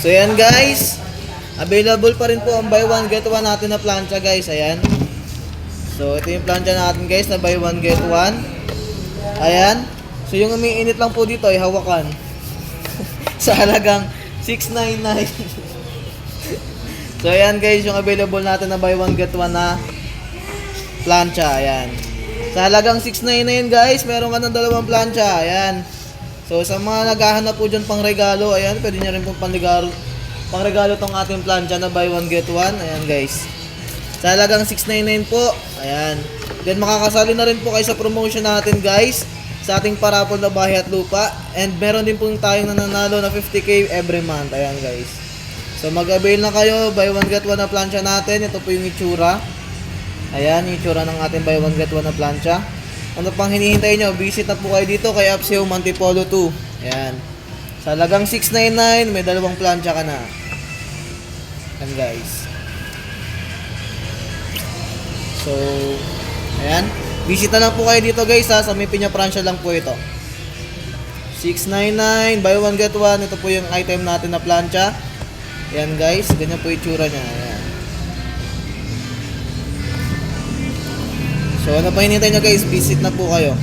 So yan guys, available pa rin po ang buy one get one natin na plancha guys. Ayan. So ito yung plancha natin guys na buy one get one. Ayan. So yung umiinit lang po dito ay hawakan. Sa halagang 699. So ayan guys, yung available natin na buy one get one na plancha. Ayan. Sa halagang 699 guys, meron ka ng dalawang plancha. Ayan. So sa mga naghahanap po dyan pang regalo, ayan, pwede nyo rin pong pang regalo tong ating plancha na buy one get one. Ayan guys. Sa halagang 699 po. Ayan. Then makakasali na rin po kayo sa promotion natin guys, sa ating parapol na bahay at lupa. And meron din po tayong nananalo na 50k every month. Ayan guys. So mag-avail na kayo, buy one get one na plancha natin. Ito po yung itsura. Ayan, yung itsura ng ating buy one get one na plancha. Ano pang hinihintay nyo? Visit na po kayo dito kay Apseo Mantipolo 2. Ayan. Sa halagang 699, may dalawang plancha ka na. Ayan guys. So, ayan. Visit na lang po kayo dito guys ha. Sa may Piña Francia lang po ito. 699, buy one get one. Ito po yung item natin na plancha. Ayan guys. Ganyan po yung itsura niya. Ayan. So ano pa hinihintay nyo guys? Visit na po kayo.